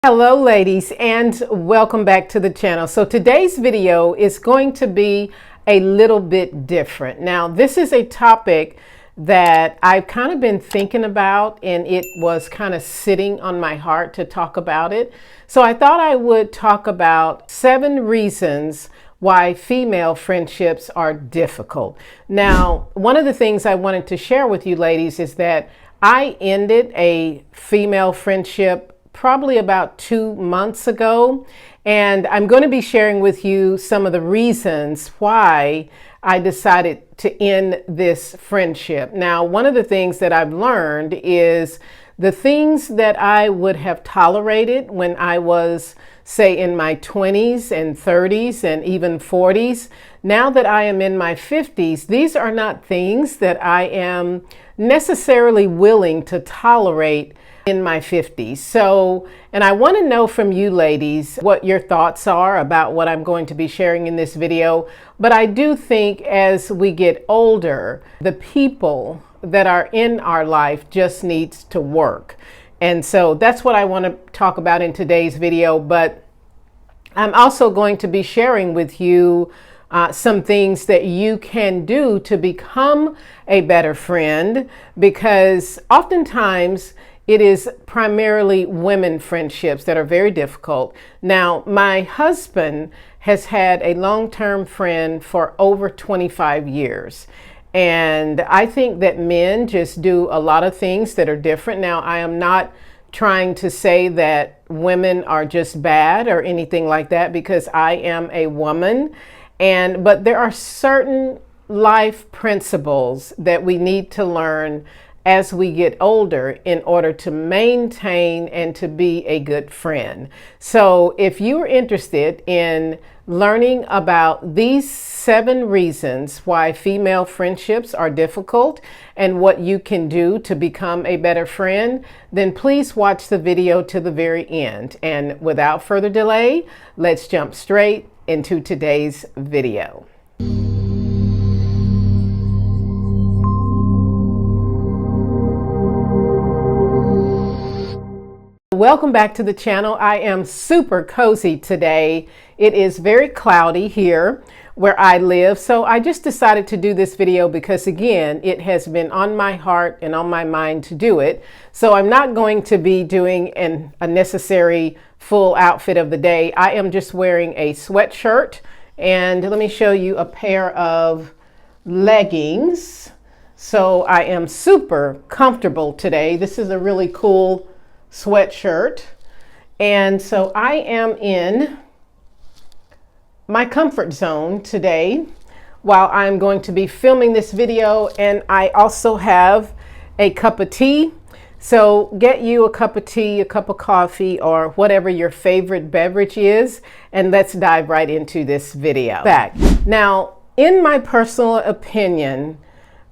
Hello ladies, and welcome back to the channel. So today's video is going to be a little bit different. Now this is a topic that I've kind of been thinking about, and it was kind of sitting on my heart to talk about it. So I thought I would talk about 7 reasons why female friendships are difficult. Now, one of the things I wanted to share with you ladies is that I ended a female friendship probably about 2 months ago, and I'm going to be sharing with you some of the reasons why I decided to end this friendship. Now, one of the things that I've learned is the things that I would have tolerated when I was, say, in my 20s and 30s and even 40s. Now that I am in my 50s, these are not things that I am necessarily willing to tolerate in my 50s. So, and I want to know from you ladies what your thoughts are about what I'm going to be sharing in this video. But I do think as we get older, the people that are in our life just needs to work. And so that's what I want to talk about in today's video. But I'm also going to be sharing with you some things that you can do to become a better friend, because oftentimes it is primarily women friendships that are very difficult. Now, my husband has had a long-term friend for over 25 years. And I think that men just do a lot of things that are different. Now, I am not trying to say that women are just bad or anything like that, because I am a woman. But there are certain life principles that we need to learn as we get older in order to maintain and to be a good friend. So if you are interested in learning about these 7 reasons why female friendships are difficult and what you can do to become a better friend, then please watch the video to the very end. And without further delay, let's jump straight into today's video. Welcome back to the channel. I am super cozy today. It is very cloudy here where I live, so I just decided to do this video because, again, it has been on my heart and on my mind to do it. So I'm not going to be doing a necessary full outfit of the day. I am just wearing a sweatshirt, and let me show you a pair of leggings. So I am super comfortable today. This is a really cool sweatshirt, and so I am in my comfort zone today while I'm going to be filming this video. And I also have a cup of tea, so get you a cup of tea, a cup of coffee, or whatever your favorite beverage is, and let's dive right into this video. Now, in my personal opinion,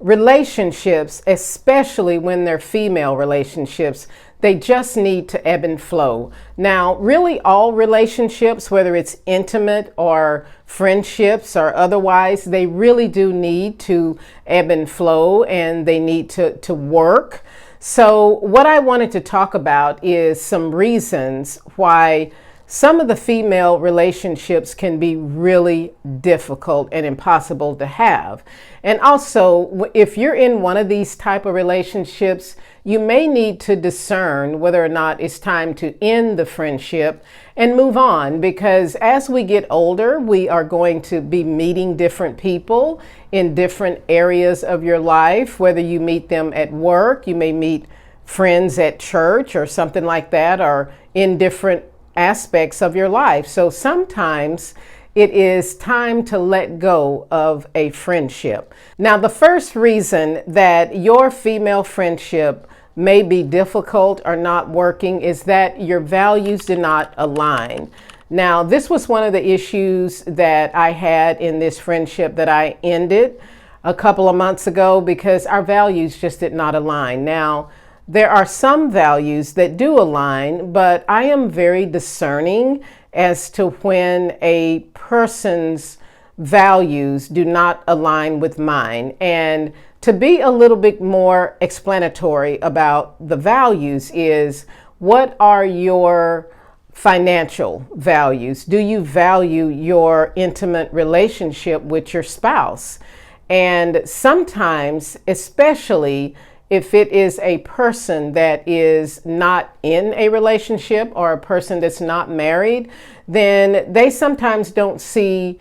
relationships, especially when they're female relationships, they just need to ebb and flow. Now, really all relationships, whether it's intimate or friendships or otherwise, they really do need to ebb and flow, and they need to work. So what I wanted to talk about is some reasons why some of the female relationships can be really difficult and impossible to have. And also, if you're in one of these type of relationships, you may need to discern whether or not it's time to end the friendship and move on, because as we get older, we are going to be meeting different people in different areas of your life, whether you meet them at work, you may meet friends at church or something like that, or in different aspects of your life. So sometimes it is time to let go of a friendship. Now, the first reason that your female friendship may be difficult or not working is that your values do not align. Now, this was one of the issues that I had in this friendship that I ended a couple of months ago, because our values just did not align. Now, there are some values that do align, but I am very discerning as to when a person's values do not align with mine. And to be a little bit more explanatory about the values is, what are your financial values? Do you value your intimate relationship with your spouse? And sometimes, especially if it is a person that is not in a relationship or a person that's not married, then they sometimes don't see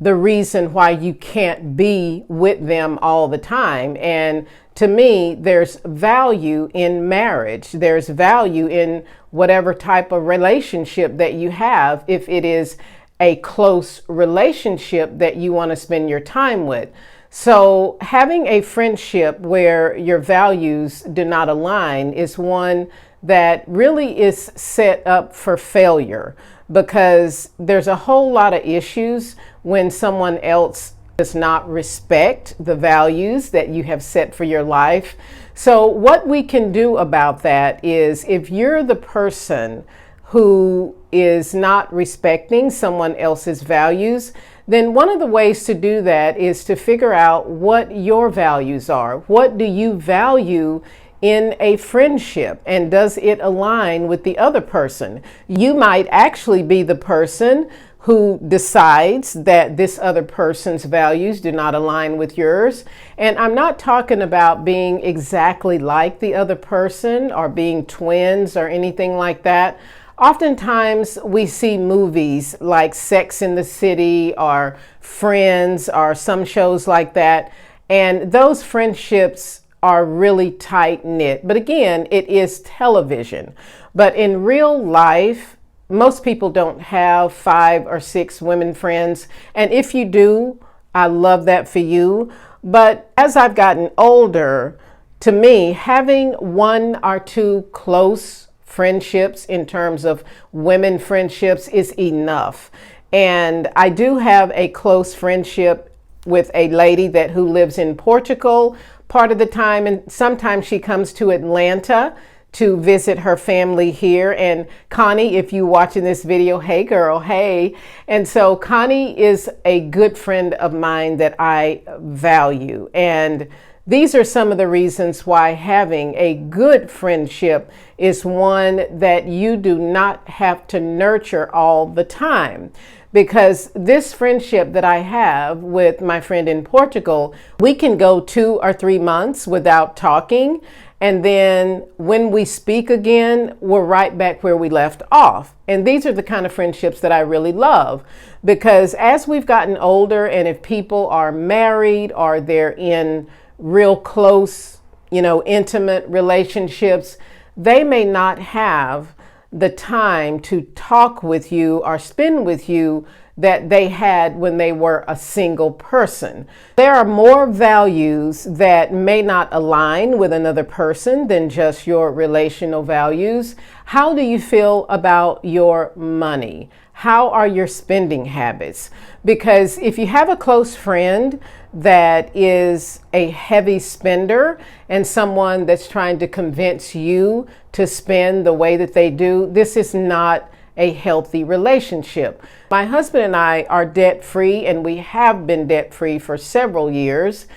the reason why you can't be with them all the time. And to me, there's value in marriage. There's value in whatever type of relationship that you have, if it is a close relationship that you want to spend your time with. So having a friendship where your values do not align is one that really is set up for failure, because there's a whole lot of issues when someone else does not respect the values that you have set for your life. So what we can do about that is, if you're the person who is not respecting someone else's values, then one of the ways to do that is to figure out what your values are. What do you value in a friendship, and does it align with the other person? You might actually be the person who decides that this other person's values do not align with yours. And I'm not talking about being exactly like the other person or being twins or anything like that. Oftentimes we see movies like Sex and the City or Friends or some shows like that, and those friendships are really tight knit. But again, it is television. But in real life, most people don't have 5 or 6 women friends. And if you do, I love that for you. But as I've gotten older, to me, having 1 or 2 close friendships in terms of women friendships is enough. And I do have a close friendship with a lady who lives in Portugal part of the time, and sometimes she comes to Atlanta to visit her family here. And Connie, if you watching this video, hey girl, hey. And so Connie is a good friend of mine that I value. And these are some of the reasons why having a good friendship is one that you do not have to nurture all the time. Because this friendship that I have with my friend in Portugal, we can go 2 or 3 months without talking. And then when we speak again, we're right back where we left off. And these are the kind of friendships that I really love, because as we've gotten older, and if people are married or they're in real close, intimate relationships, they may not have the time to talk with you or spend with you that they had when they were a single person. There are more values that may not align with another person than just your relational values. How do you feel about your money? How are your spending habits? Because if you have a close friend that is a heavy spender and someone that's trying to convince you to spend the way that they do, this is not a healthy relationship. My husband and I are debt-free, and we have been debt-free for several years.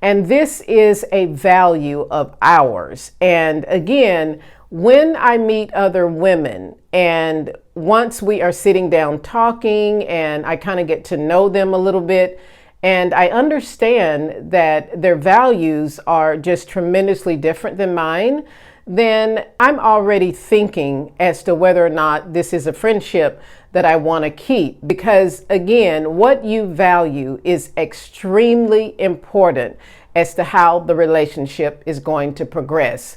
And this is a value of ours. And again, when I meet other women, and once we are sitting down talking and I kind of get to know them a little bit, and I understand that their values are just tremendously different than mine, then I'm already thinking as to whether or not this is a friendship that I want to keep. Because again, what you value is extremely important as to how the relationship is going to progress.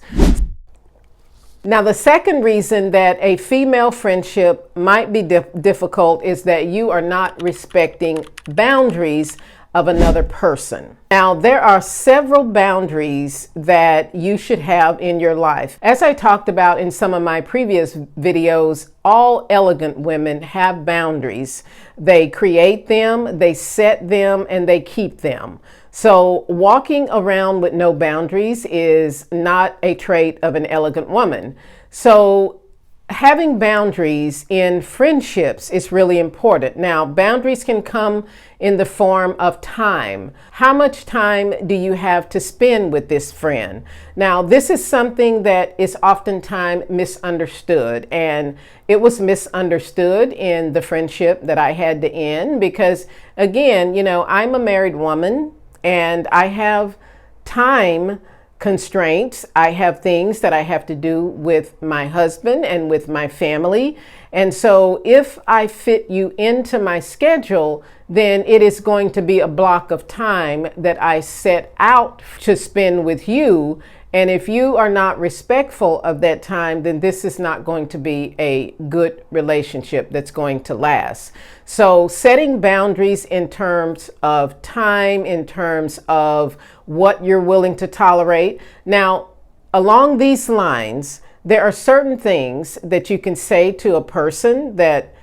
Now, the second reason that a female friendship might be difficult is that you are not respecting boundaries of another person. Now, there are several boundaries that you should have in your life. As I talked about in some of my previous videos, all elegant women have boundaries. They create them, they set them, and they keep them. So walking around with no boundaries is not a trait of an elegant woman. So having boundaries in friendships is really important. Now, boundaries can come in the form of time. How much time do you have to spend with this friend? Now, this is something that is oftentimes misunderstood, and it was misunderstood in the friendship that I had to end because, again, I'm a married woman and I have time constraints. I have things that I have to do with my husband and with my family. And so if I fit you into my schedule, then it is going to be a block of time that I set out to spend with you. And if you are not respectful of that time, then this is not going to be a good relationship that's going to last. So setting boundaries in terms of time, in terms of what you're willing to tolerate. Now, along these lines, there are certain things that you can say to a person that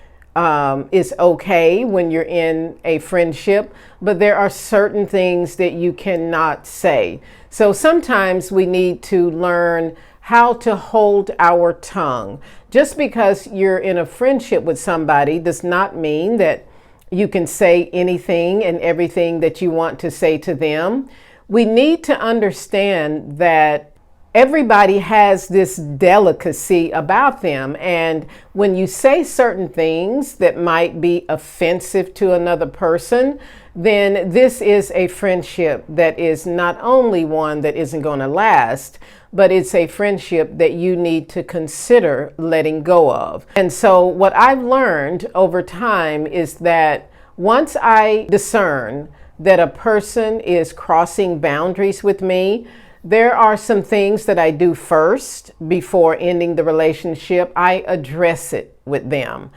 is okay when you're in a friendship, but there are certain things that you cannot say. So sometimes we need to learn how to hold our tongue. Just because you're in a friendship with somebody does not mean that you can say anything and everything that you want to say to them. We need to understand that everybody has this delicacy about them. And when you say certain things that might be offensive to another person, then this is a friendship that is not only one that isn't going to last, but it's a friendship that you need to consider letting go of. And so what I've learned over time is that once I discern that a person is crossing boundaries with me, there are some things that I do first before ending the relationship. I address it with them.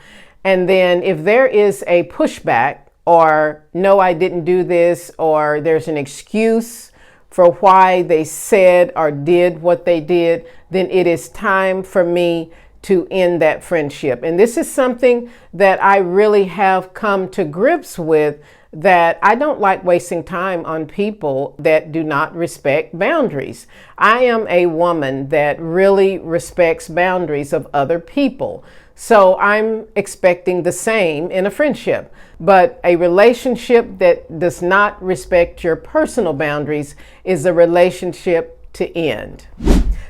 And then if there is a pushback or no, I didn't do this, or there's an excuse for why they said or did what they did, then it is time for me to end that friendship. And this is something that I really have come to grips with, that I don't like wasting time on people that do not respect boundaries. I am a woman that really respects boundaries of other people. So I'm expecting the same in a friendship. But a relationship that does not respect your personal boundaries is a relationship to end.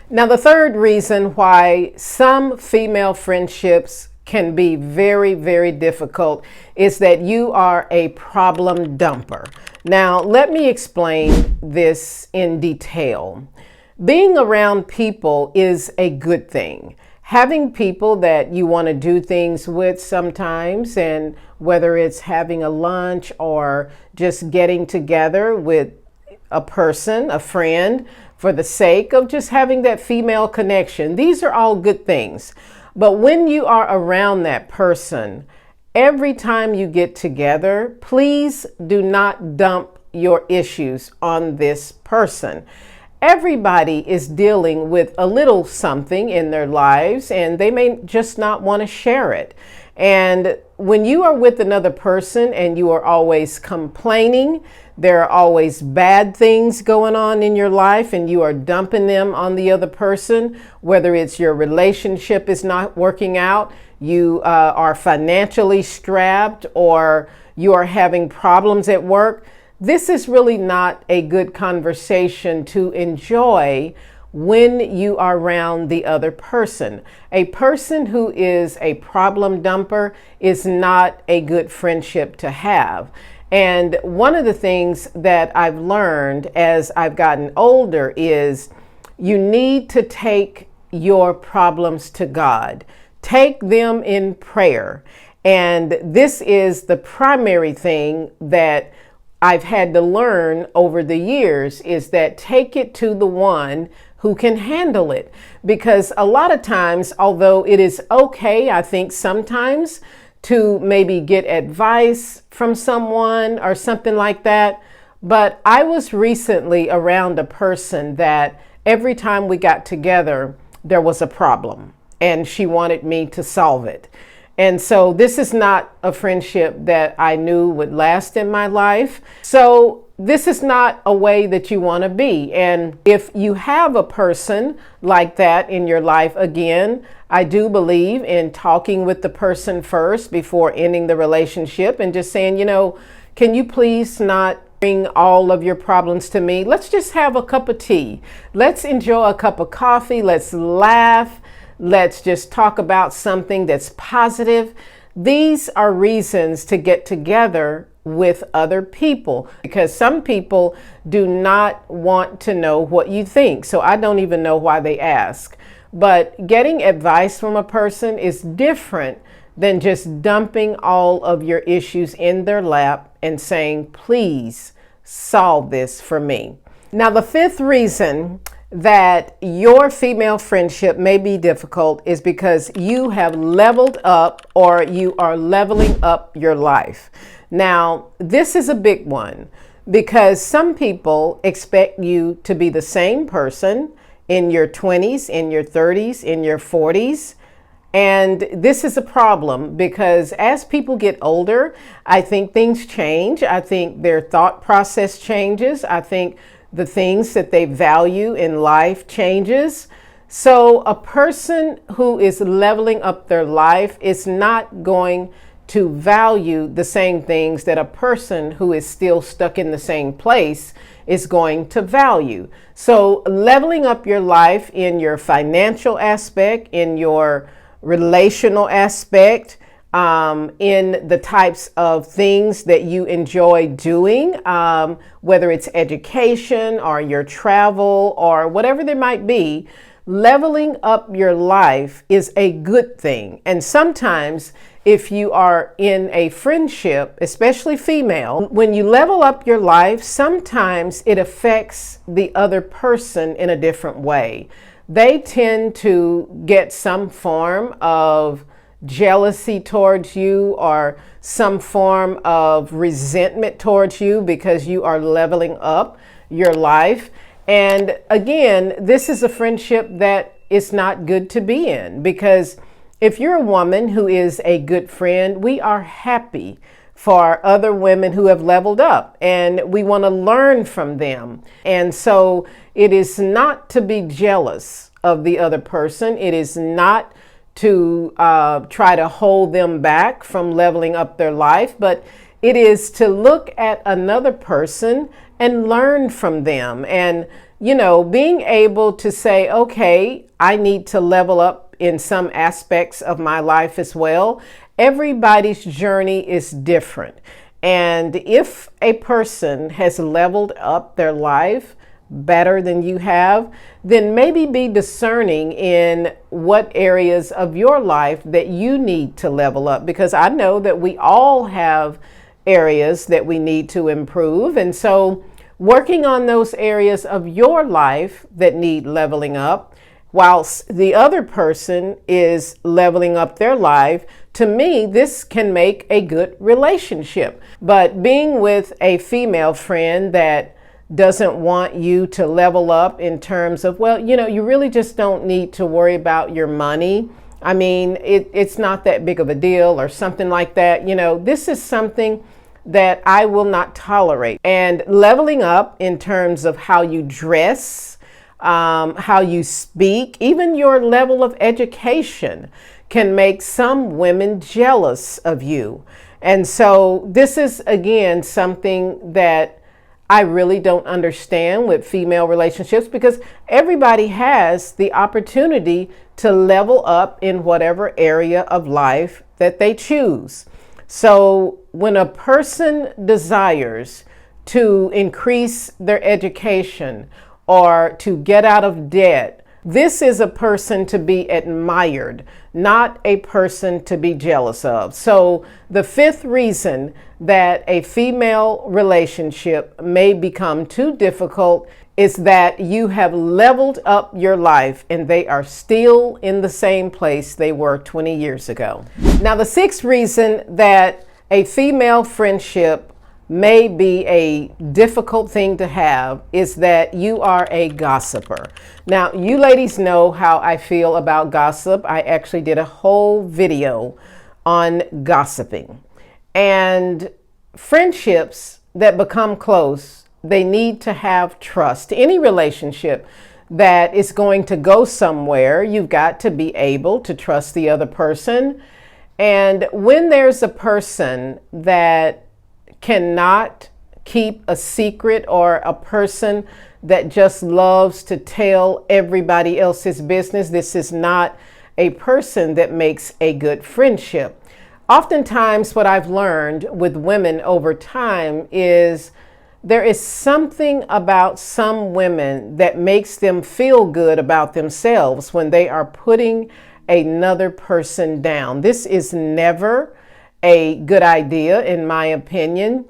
Now, the third reason why some female friendships can be very, very difficult is that you are a problem dumper. Now, let me explain this in detail. Being around people is a good thing. Having people that you want to do things with sometimes, and whether it's having a lunch or just getting together with a person, a friend, for the sake of just having that female connection, these are all good things. But when you are around that person, every time you get together, please do not dump your issues on this person. Everybody is dealing with a little something in their lives, and they may just not want to share it. And when you are with another person and you are always complaining, there are always bad things going on in your life, and you are dumping them on the other person, whether it's your relationship is not working out, you are financially strapped, or you are having problems at work, this is really not a good conversation to enjoy when you are around the other person. A person who is a problem dumper is not a good friendship to have. And one of the things that I've learned as I've gotten older is you need to take your problems to God. Take them in prayer. And this is the primary thing that I've had to learn over the years, is that take it to the one who can handle it. Because a lot of times, although it is okay, I think sometimes, to maybe get advice from someone or something like that. But I was recently around a person that every time we got together, there was a problem and she wanted me to solve it. And so this is not a friendship that I knew would last in my life. So this is not a way that you want to be. And if you have a person like that in your life, again, I do believe in talking with the person first before ending the relationship and just saying, can you please not bring all of your problems to me? Let's just have a cup of tea. Let's enjoy a cup of coffee. Let's laugh. Let's just talk about something that's positive. These are reasons to get together with other people, because some people do not want to know what you think. So I don't even know why they ask. But getting advice from a person is different than just dumping all of your issues in their lap and saying, please solve this for me. Now, the fifth reason that your female friendship may be difficult is because you have leveled up or you are leveling up your life. Now, this is a big one because some people expect you to be the same person in your 20s, in your 30s, in your 40s. And this is a problem because as people get older, I think things change. I think their thought process changes. I think the things that they value in life changes. So a person who is leveling up their life is not going to value the same things that a person who is still stuck in the same place is going to value. So leveling up your life in your financial aspect, in your relational aspect, in the types of things that you enjoy doing, whether it's education or your travel or whatever there might be, leveling up your life is a good thing. And sometimes if you are in a friendship, especially female, when you level up your life, sometimes it affects the other person in a different way. They tend to get some form of jealousy towards you or some form of resentment towards you because you are leveling up your life. And again, this is a friendship that is not good to be in, because if you're a woman who is a good friend, we are happy for other women who have leveled up and we want to learn from them. And so it is not to be jealous of the other person. It is not to try to hold them back from leveling up their life, but it is to look at another person and learn from them. And, being able to say, okay, I need to level up in some aspects of my life as well. Everybody's journey is different. And if a person has leveled up their life better than you have, then maybe be discerning in what areas of your life that you need to level up, because I know that we all have areas that we need to improve. And so working on those areas of your life that need leveling up, whilst the other person is leveling up their life, to me, this can make a good relationship. But being with a female friend that doesn't want you to level up in terms of, you really just don't need to worry about your money. I mean, it's not that big of a deal or something like that. This is something that I will not tolerate. And leveling up in terms of how you dress, how you speak, even your level of education can make some women jealous of you. And so this is, again, something that I really don't understand with female relationships, because everybody has the opportunity to level up in whatever area of life that they choose. So when a person desires to increase their education or to get out of debt, this is a person to be admired, not a person to be jealous of. So the fifth reason that a female relationship may become too difficult is that you have leveled up your life and they are still in the same place they were 20 years ago. Now, the sixth reason that a female friendship may be a difficult thing to have is that you are a gossiper. Now, you ladies know how I feel about gossip. I actually did a whole video on gossiping. And friendships that become close They need to have trust. Any relationship that is going to go somewhere, you've got to be able to trust the other person. And when there's a person that cannot keep a secret, or a person that just loves to tell everybody else's business, this is not a person that makes a good friendship. Oftentimes, what I've learned with women over time is there is something about some women that makes them feel good about themselves when they are putting another person down. This is never a good idea, in my opinion.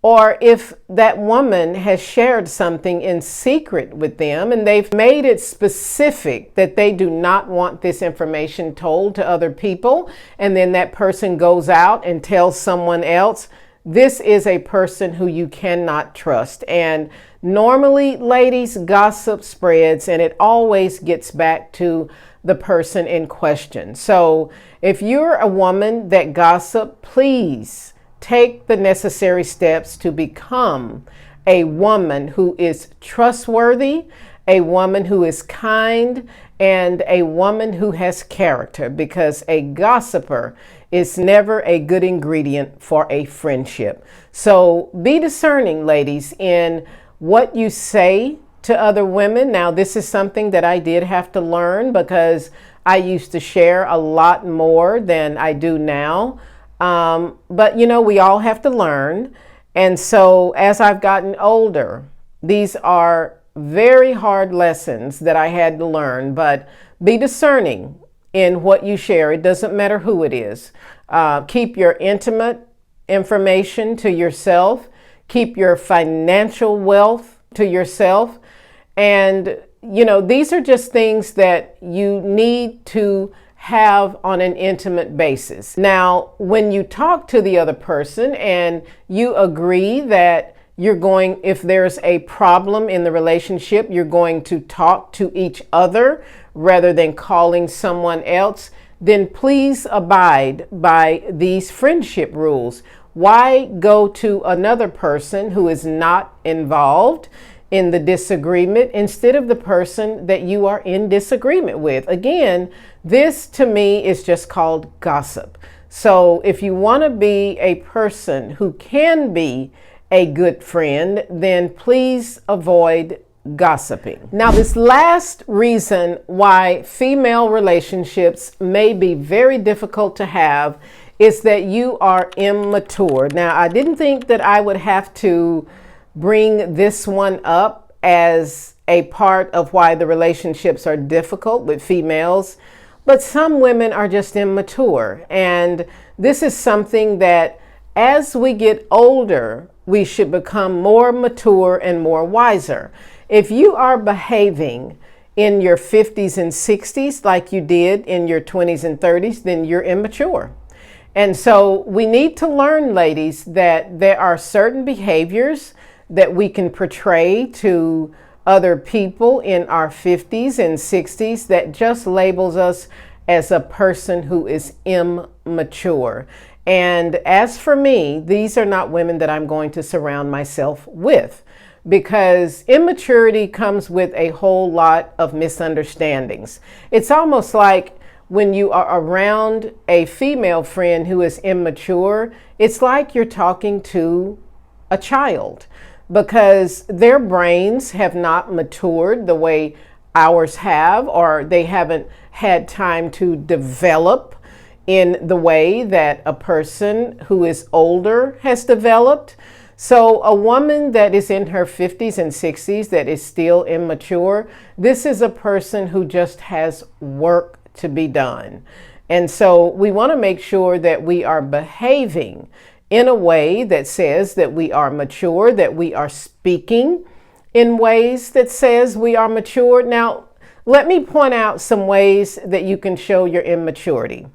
Or if that woman has shared something in secret with them and they've made it specific that they do not want this information told to other people, and then that person goes out and tells someone else, this is a person who you cannot trust. And normally, ladies, gossip spreads, and it always gets back to the person in question. So if you're a woman that gossip, please take the necessary steps to become a woman who is trustworthy, a woman who is kind, and a woman who has character, because a gossiper is never a good ingredient for a friendship. So be discerning, ladies, in what you say to other women. Now, this is something that I did have to learn, because I used to share a lot more than I do now. But we all have to learn. And so as I've gotten older, these are very hard lessons that I had to learn. But be discerning in what you share. It doesn't matter who it is. Keep your intimate information to yourself. Keep your financial wealth to yourself. And, these are just things that you need to have on an intimate basis. Now, when you talk to the other person and you agree that if there's a problem in the relationship, you're going to talk to each other rather than calling someone else, then please abide by these friendship rules. Why go to another person who is not involved in the disagreement instead of the person that you are in disagreement with? Again, this to me is just called gossip. So if you want to be a person who can be a good friend, then please avoid gossiping. Now, this last reason why female relationships may be very difficult to have is that you are immature. Now, I didn't think that I would have to bring this one up as a part of why the relationships are difficult with females, but some women are just immature. And this is something that as we get older, we should become more mature and more wiser. If you are behaving in your 50s and 60s like you did in your 20s and 30s, then you're immature. And so we need to learn, ladies, that there are certain behaviors that we can portray to other people in our 50s and 60s that just labels us as a person who is immature. And as for me, these are not women that I'm going to surround myself with, because immaturity comes with a whole lot of misunderstandings. It's almost like when you are around a female friend who is immature, it's like you're talking to a child, because their brains have not matured the way ours have, or they haven't had time to develop in the way that a person who is older has developed. So a woman that is in her 50s and 60s that is still immature, this is a person who just has work to be done. And so we want to make sure that we are behaving in a way that says that we are mature, that we are speaking in ways that says we are mature. Now, let me point out some ways that you can show your immaturity.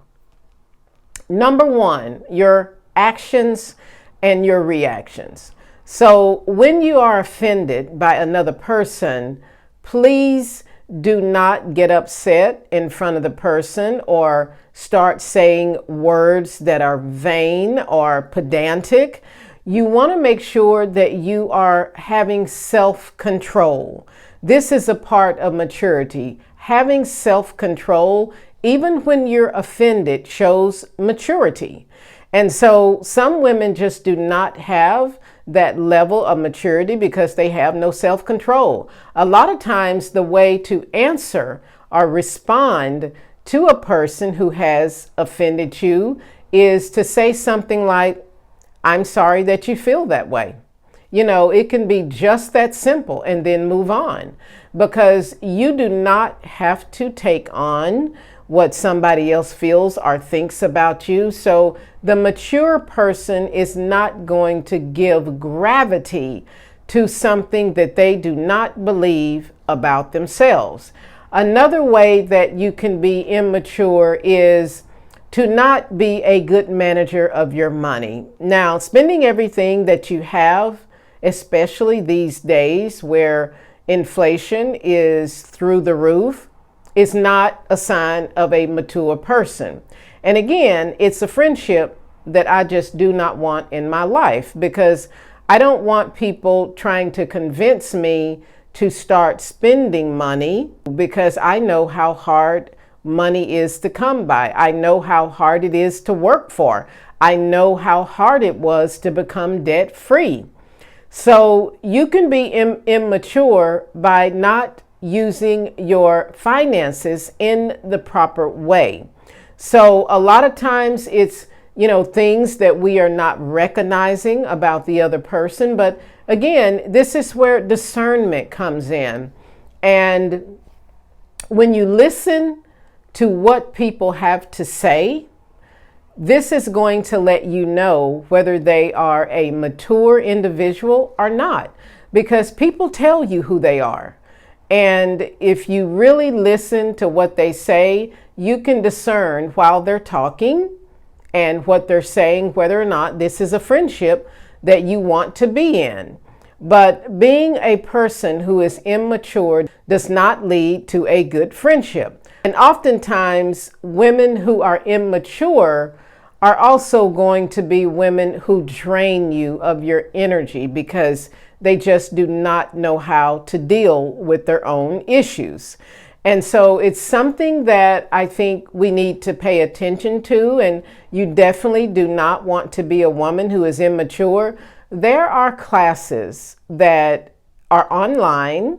Number one, your actions and your reactions. So when you are offended by another person, please do not get upset in front of the person or start saying words that are vain or pedantic. you want to make sure that you are having self-control. This is a part of maturity. Having self-control, even when you're offended, shows maturity. And so some women just do not have that level of maturity because they have no self-control. A lot of times the way to answer or respond to a person who has offended you is to say something like, "I'm sorry that you feel that way." You know, it can be just that simple, and then move on, because you do not have to take on what somebody else feels or thinks about you. So the mature person is not going to give gravity to something that they do not believe about themselves. Another way that you can be immature is to not be a good manager of your money. Now, spending everything that you have, especially these days where inflation is through the roof, is not a sign of a mature person. And again, it's a friendship that I just do not want in my life, because I don't want people trying to convince me to start spending money, because I know how hard money is to come by. I know how hard it is to work for. I know how hard it was to become debt free. So you can be immature by not using your finances in the proper way. So a lot of times it's, things that we are not recognizing about the other person. But again, this is where discernment comes in. And when you listen to what people have to say, this is going to let you know whether they are a mature individual or not, because people tell you who they are. And if you really listen to what they say, you can discern while they're talking and what they're saying, whether or not this is a friendship that you want to be in. But being a person who is immature does not lead to a good friendship. And oftentimes, women who are immature are also going to be women who drain you of your energy, because they just do not know how to deal with their own issues. And so it's something that I think we need to pay attention to. And you definitely do not want to be a woman who is immature. There are classes that are online,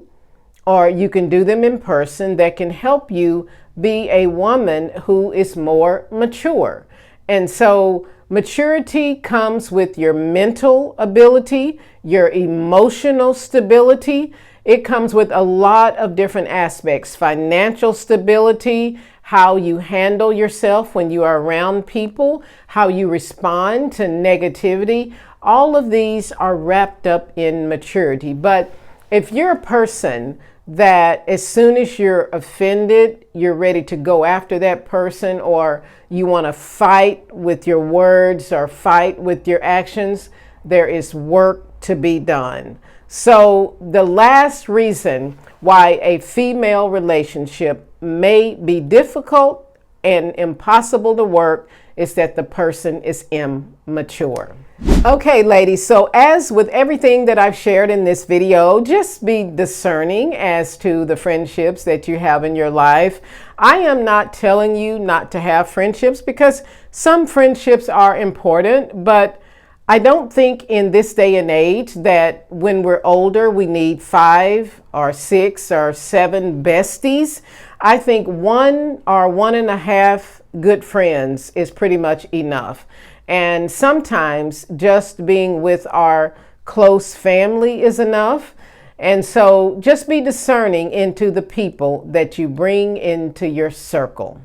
or you can do them in person, that can help you be a woman who is more mature. And so maturity comes with your mental ability, your emotional stability. It comes with a lot of different aspects: financial stability, how you handle yourself when you are around people, how you respond to negativity. All of these are wrapped up in maturity. But if you're a person that as soon as you're offended, you're ready to go after that person, or you want to fight with your words or fight with your actions, there is work to be done. So the last reason why a female relationship may be difficult and impossible to work is that the person is immature. Okay, ladies, so as with everything that I've shared in this video, just be discerning as to the friendships that you have in your life. I am not telling you not to have friendships, because some friendships are important, but I don't think in this day and age that when we're older, we need 5 or 6 or 7 besties. I think 1 or 1.5 good friends is pretty much enough. And sometimes just being with our close family is enough. And so just be discerning into the people that you bring into your circle.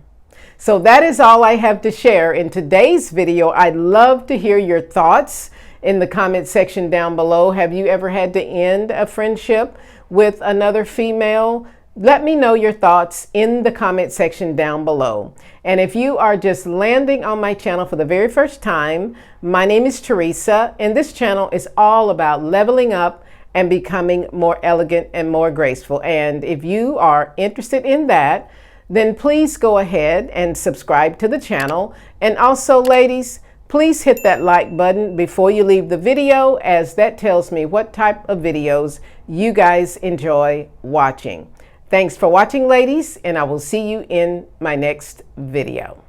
So that is all I have to share in today's video. I'd love to hear your thoughts in the comment section down below. Have you ever had to end a friendship with another female? Let me know your thoughts in the comment section down below. And if you are just landing on my channel for the very first time, my name is Teresa, and this channel is all about leveling up and becoming more elegant and more graceful. And if you are interested in that, then please go ahead and subscribe to the channel. And also, ladies, Please hit that like button before you leave the video, as that tells me what type of videos you guys enjoy watching. Thanks for watching, ladies, and I will see you in my next video.